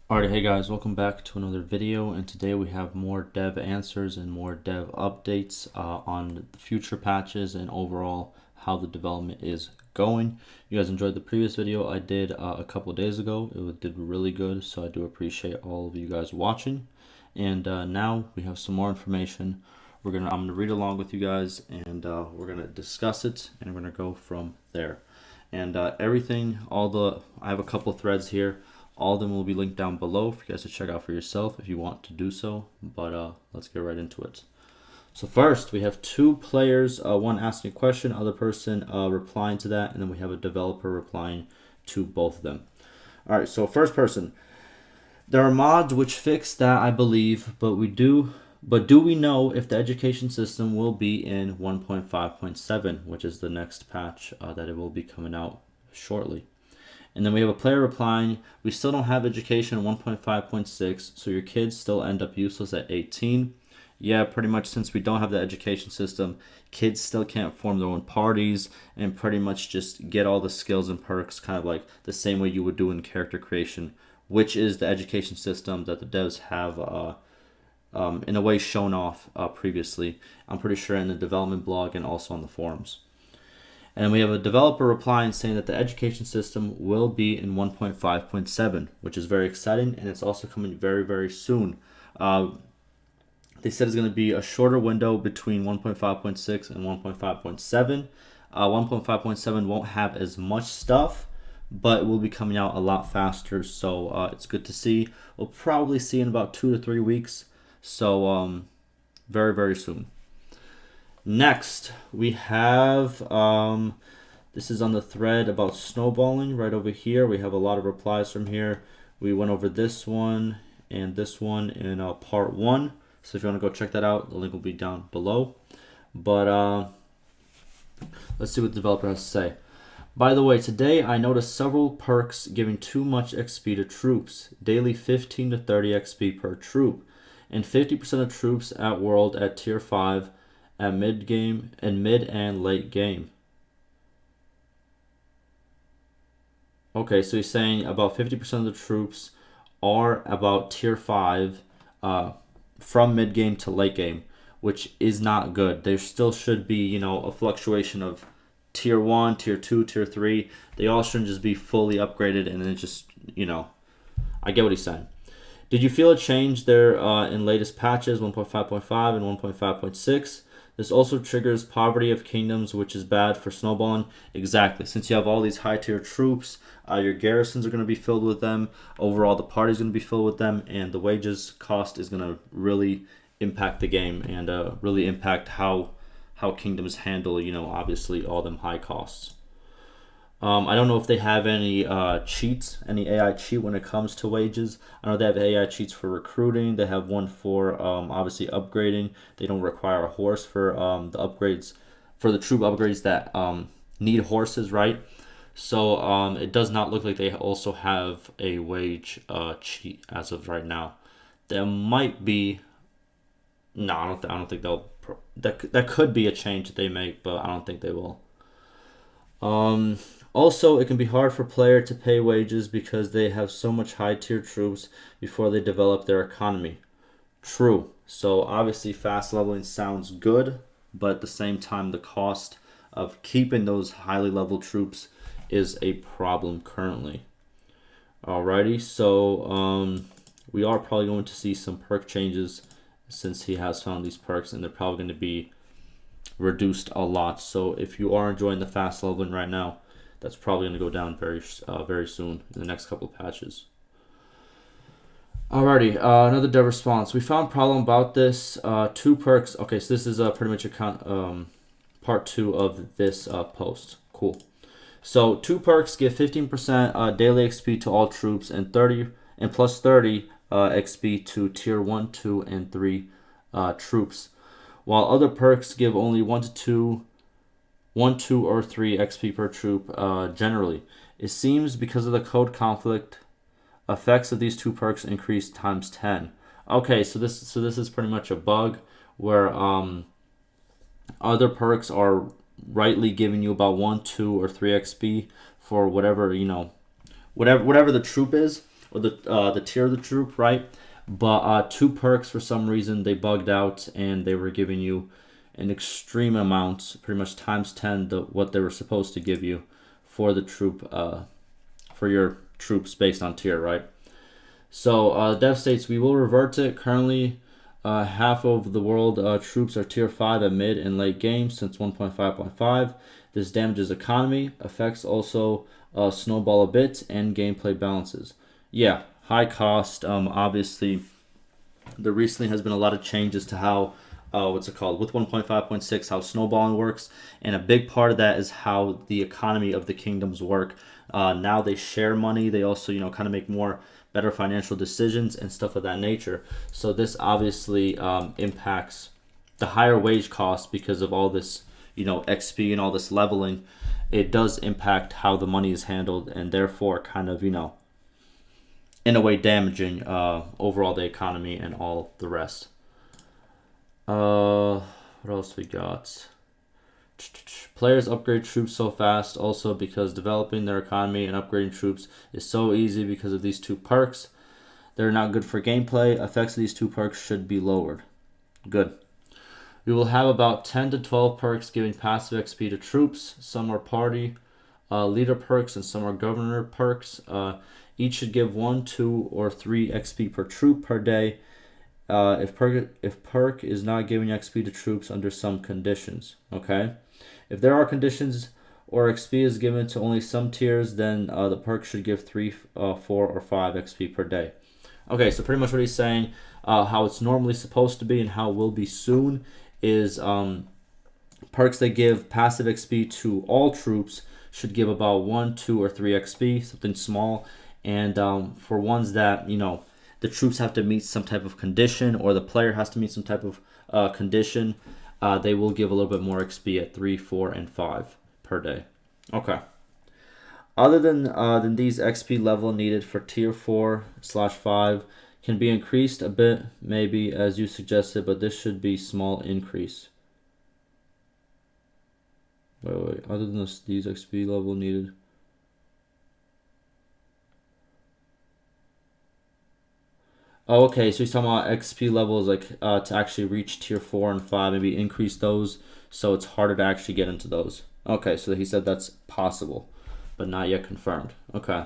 Alright, hey guys, welcome back to another video, and today we have more dev answers and more dev updates on the future patches and overall how the development is going. You guys enjoyed the previous video I did a couple days ago. It did really good, so I do appreciate all of you guys watching. And now we have some more information. I'm gonna read along with you guys, and we're gonna discuss it, and we're gonna go from there. And I have a couple of threads here. All of them will be linked down below for you guys to check out for yourself if you want to do so. But let's get right into it. So first, we have two players, one asking a question, other person replying to that, and then we have a developer replying to both of them. All right, so first person. There are mods which fix that, I believe, but do we know if the education system will be in 1.5.7, which is the next patch that it will be coming out shortly? And then we have a player replying, we still don't have education in 1.5.6, so your kids still end up useless at 18. Yeah, pretty much since we don't have the education system, kids still can't form their own parties and pretty much just get all the skills and perks kind of like the same way you would do in character creation, which is the education system that the devs have in a way shown off previously. I'm pretty sure in the development blog and also on the forums. And we have a developer replying saying that the education system will be in 1.5.7, which is very exciting, and it's also coming very, very soon. They said it's going to be a shorter window between 1.5.6 and 1.5.7. 1.5.7 won't have as much stuff, but it will be coming out a lot faster, so it's good to see. We'll probably see in about 2 to 3 weeks, so very, very soon. Next, we have, this is on the thread about snowballing right over here. We have a lot of replies from here. We went over this one in part 1. So if you want to go check that out, the link will be down below. But let's see what the developer has to say. By the way, today I noticed several perks giving too much XP to troops. Daily 15 to 30 XP per troop. And 50% of troops at world at tier 5 at mid game and mid and late game. Okay, so he's saying about 50% of the troops are about tier 5 from mid game to late game, which is not good. There still should be, a fluctuation of tier 1, tier 2, tier 3. They all shouldn't just be fully upgraded and then just, I get what he's saying. Did you feel a change there in latest patches 1.5.5 and 1.5.6? This also triggers poverty of kingdoms, which is bad for snowballing. Exactly. Since you have all these high tier troops, your garrisons are going to be filled with them. Overall, the party is going to be filled with them, and the wages cost is going to really impact the game and really impact how kingdoms handle, obviously all them high costs. I don't know if they have any cheats, any AI cheat when it comes to wages. I know they have AI cheats for recruiting. They have one for obviously upgrading. They don't require a horse for the upgrades, for the troop upgrades that need horses, right? So it does not look like they also have a wage cheat as of right now. There might be. No, I don't think they'll. That could be a change that they make, but I don't think they will. Also, it can be hard for players to pay wages because they have so much high tier troops before they develop their economy. True. So obviously fast leveling sounds good, but at the same time the cost of keeping those highly leveled troops is a problem currently. Alrighty, so we are probably going to see some perk changes since he has found these perks, and they're probably going to be reduced a lot. So if you are enjoying the fast leveling right now, that's probably going to go down very soon in the next couple of patches. Alrighty, another dev response. We found problem about this. 2 perks. Okay, so this is pretty much part 2 of this post. Cool. So 2 perks give 15% daily XP to all troops and plus 30 XP to tier 1, 2, and 3 troops, while other perks give only 1, 2, or 3 XP per troop generally. It seems because of the code conflict, effects of these 2 perks increase times 10. Okay, so this is pretty much a bug where other perks are rightly giving you about 1, 2, or 3 XP for whatever, whatever the troop is. or the tier of the troop, right? But 2 perks, for some reason, they bugged out and they were giving you an extreme amount, pretty much times 10 what they were supposed to give you for the troop, for your troops based on tier, right? So dev states we will revert it. Currently, half of the world troops are tier 5 at mid and late game since 1.5.5. This damages economy, affects also snowball a bit, and gameplay balances. Yeah, high cost. Obviously, there recently has been a lot of changes to how what's it called, with 1.5.6, how snowballing works, and a big part of that is how the economy of the kingdoms work. Now they share money. They also kind of make more better financial decisions and stuff of that nature. So this obviously impacts the higher wage costs because of all this XP and all this leveling. It does impact how the money is handled, and therefore kind of in a way damaging overall the economy and all the rest. What else we got? Players upgrade troops so fast also because developing their economy and upgrading troops is so easy because of these 2 perks. They're not good for gameplay. Effects of these 2 perks should be lowered. Good. We will have about 10 to 12 perks giving passive XP to troops. Some are party leader perks and some are governor perks. Each should give 1, 2, or 3 XP per troop per day. If perk is not giving XP to troops under some conditions, okay? If there are conditions or XP is given to only some tiers, then the perk should give 3, 4, or 5 XP per day. Okay, so pretty much what he's saying, how it's normally supposed to be and how it will be soon is perks that give passive XP to all troops should give about 1, 2, or 3 XP, something small. And for ones that, the troops have to meet some type of condition or the player has to meet some type of condition, they will give a little bit more XP at 3, 4, and 5 per day. Okay. Other than these, XP level needed for tier 4/5 can be increased a bit, maybe as you suggested, but this should be small increase. Wait. Other than these XP level needed. Oh, okay, so he's talking about XP levels, like to actually reach tier 4 and 5, maybe increase those, so it's harder to actually get into those. Okay, so he said that's possible, but not yet confirmed. Okay.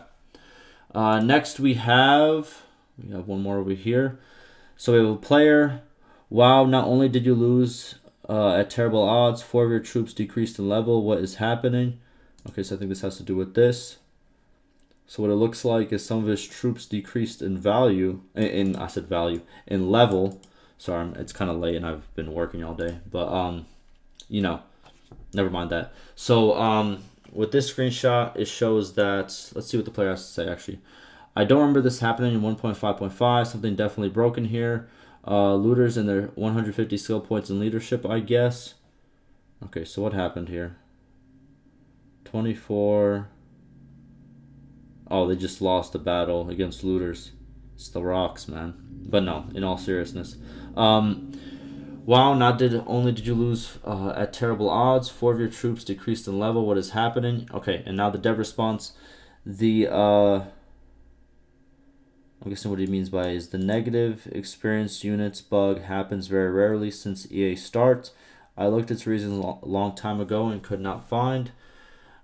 Next we have one more over here. So we have a player. Wow, not only did you lose at terrible odds, 4 of your troops decreased in level. What is happening? Okay, so I think this has to do with this. So what it looks like is some of his troops decreased in value, in level. Sorry, it's kind of late and I've been working all day, but never mind that. So with this screenshot, it shows that, let's see what the player has to say actually. I don't remember this happening in 1.5.5. Something definitely broken here. Looters and their 150 skill points in leadership, I guess. Okay, so what happened here? 24. Oh, they just lost the battle against looters. It's the rocks, man. But no, in all seriousness. Wow, not only did you lose at terrible odds, 4 of your troops decreased in level. What is happening? Okay, and now the dev response. I'm guessing what he means by is the negative experience units bug happens very rarely since EA starts. I looked at its reasons a long time ago and could not find.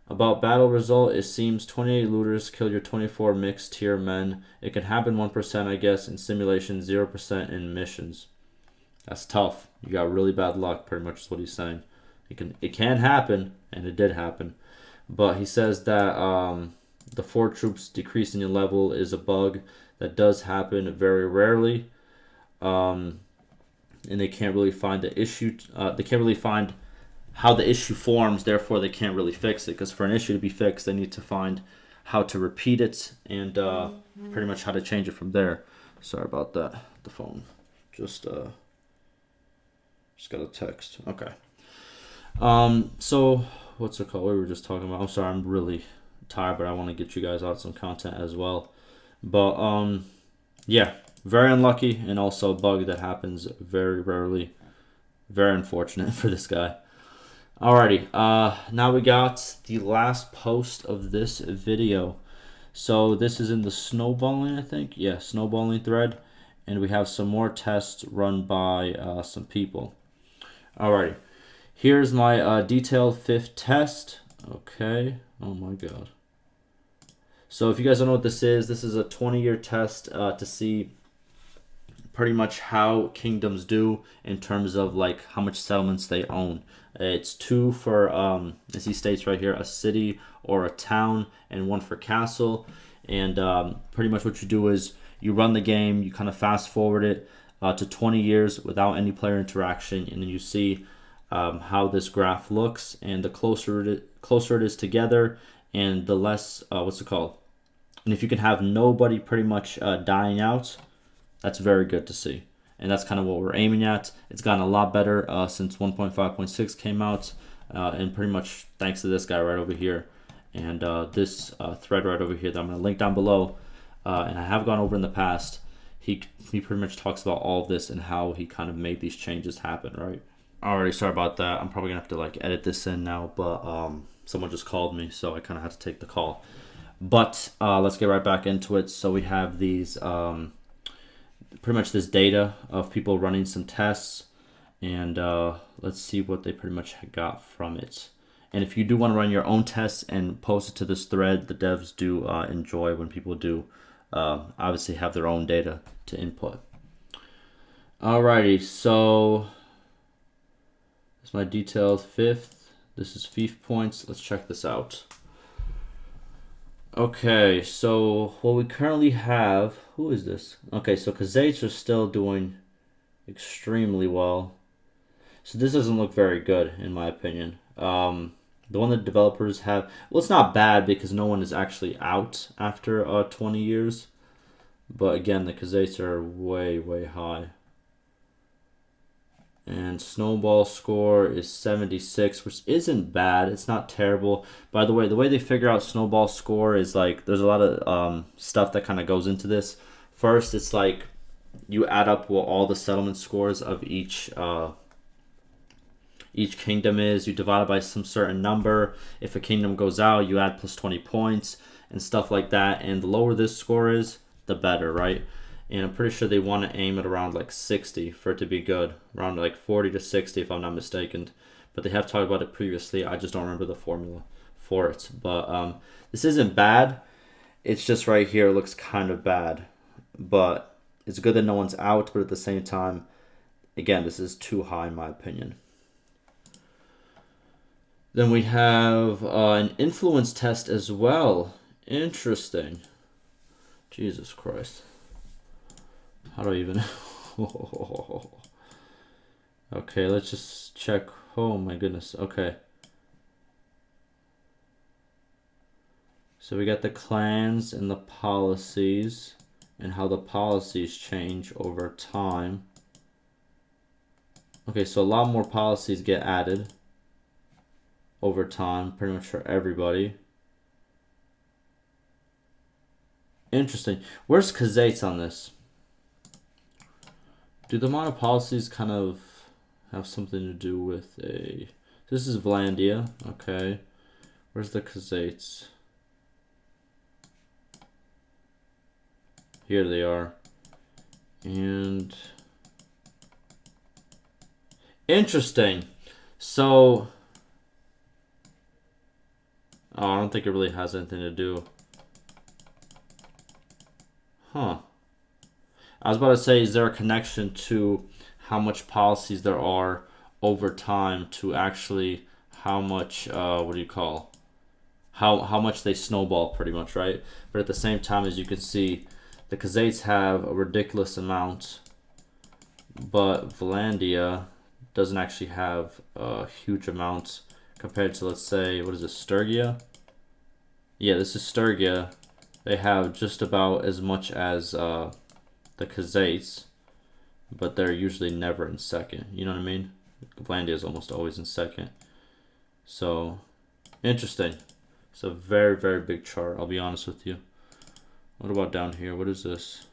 About battle result, it seems 28 looters killed your 24 mixed tier men. It can happen 1%, I guess, in simulation, 0% in missions. That's tough. You got really bad luck, pretty much is what he's saying. It can happen, and it did happen. But he says that the 4 troops decreasing in level is a bug that does happen very rarely. And they can't really find the issue. They can't really find how the issue forms, therefore they can't really fix it, because for an issue to be fixed they need to find how to repeat it and pretty much how to change it from there. Sorry about that, the phone just got a text. Okay. So what's it called, we were just talking about, I'm sorry, I'm really tired, but I want to get you guys out some content as well. But yeah, very unlucky, and also a bug that happens very rarely. Very unfortunate for this guy. Alrighty, now we got the last post of this video. So this is in the snowballing, I think. Yeah, snowballing thread. And we have some more tests run by some people. Alrighty. Here's my detailed fifth test. Okay. Oh my god. So if you guys don't know what this is a 20-year test to see pretty much how kingdoms do in terms of like how much settlements they own. It's two for, as he states right here, a city or a town, and one for castle. And pretty much what you do is you run the game, you kind of fast forward it to 20 years without any player interaction, and then you see how this graph looks. And the closer it is together, and the less, what's it called? And if you can have nobody pretty much dying out, that's very good to see. And that's kind of what we're aiming at. It's gotten a lot better since 1.5.6 came out. And pretty much thanks to this guy right over here. And this thread right over here that I'm going to link down below. And I have gone over in the past. He pretty much talks about all of this and how he kind of made these changes happen, right? Alrighty, sorry about that. I'm probably going to have to like edit this in now. But someone just called me, so I kind of had to take the call. But let's get right back into it. So we have these... pretty much this data of people running some tests, and let's see what they pretty much got from it. And if you do want to run your own tests and post it to this thread, the devs do enjoy when people do obviously have their own data to input. Alrighty, so that's my detailed fifth. This is fief points. Let's check this out. Okay, so what we currently have, who is this? Okay, so Khazaits are still doing extremely well. So this doesn't look very good, in my opinion. The one that developers have, well, it's not bad because no one is actually out after 20 years. But again, the Khazaits are way, way high. And Snowball score is 76, which isn't bad. It's not terrible. By the way they figure out Snowball score is like, there's a lot of stuff that kind of goes into this. First, it's like you add up what all the settlement scores of each kingdom is. You divide it by some certain number. If a kingdom goes out, you add plus 20 points and stuff like that. And the lower this score is, the better, right? And I'm pretty sure they want to aim at around like 60 for it to be good. Around like 40 to 60 if I'm not mistaken. But they have talked about it previously. I just don't remember the formula for it. But this isn't bad. It's just right here. It looks kind of bad. But it's good that no one's out. But at the same time, again, this is too high in my opinion. Then we have an influence test as well. Interesting. Jesus Christ. How do I even... Okay, let's just check. Oh my goodness. Okay. So we got the clans and the policies and how the policies change over time. Okay, so a lot more policies get added over time, pretty much for everybody. Interesting. Where's Khazaits on this? Do the amount of policies kind of have something to do with a... This is Vlandia. Okay. Where's the Khazaits? Here they are. And... Interesting. So... Oh, I don't think it really has anything to do. Huh. I was about to say, is there a connection to how much policies there are over time to actually how much, what do you call, how much they snowball pretty much, right? But at the same time, as you can see, the Khazaits have a ridiculous amount, but Vlandia doesn't actually have a huge amount compared to, let's say, what is this, Sturgia? Yeah, this is Sturgia. They have just about as much as the Khazaits, but they're usually never in second. You know what I mean? Vlandia is almost always in second. So, interesting. It's a very, very big chart, I'll be honest with you. What about down here? What is this?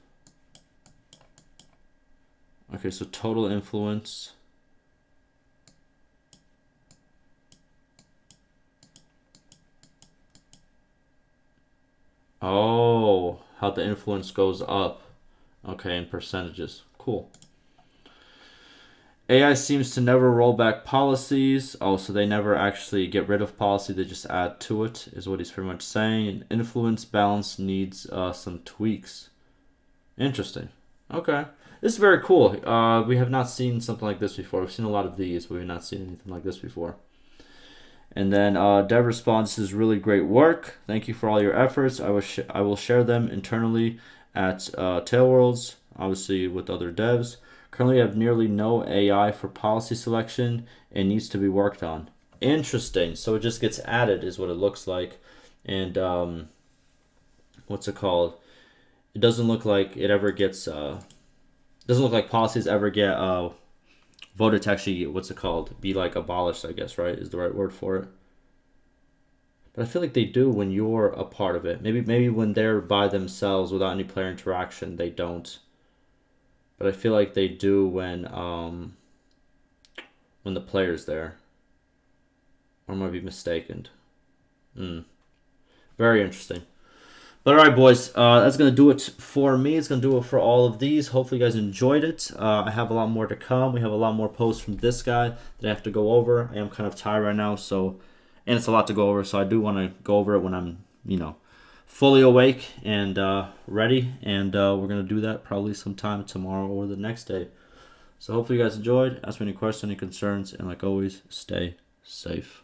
Okay, so total influence. Oh, how the influence goes up. Okay, in percentages. Cool. AI seems to never roll back policies. Oh, so they never actually get rid of policy. They just add to it, is what he's pretty much saying. Influence balance needs some tweaks. Interesting. Okay. This is very cool. We have not seen something like this before. We've seen a lot of these, but we've not seen anything like this before. And then Dev response is really great work. Thank you for all your efforts. I will share them internally at Tailworlds, obviously with other devs. Currently, I have nearly no AI for policy selection. It needs to be worked on. Interesting. So it just gets added, is what it looks like. And what's it called? It doesn't look like it ever gets. Doesn't look like policies ever get voted to actually, what's it called, be like abolished, I guess, right, is the right word for it. But I feel like they do when you're a part of it. Maybe when they're by themselves without any player interaction, they don't. But I feel like they do when the player's there. Or I might be mistaken. Very interesting. But all right, boys, that's going to do it for me. It's going to do it for all of these. Hopefully you guys enjoyed it. I have a lot more to come. We have a lot more posts from this guy that I have to go over. I am kind of tired right now, and it's a lot to go over, so I do want to go over it when I'm, fully awake and ready. And we're going to do that probably sometime tomorrow or the next day. So hopefully you guys enjoyed. Ask me any questions, any concerns, and like always, stay safe.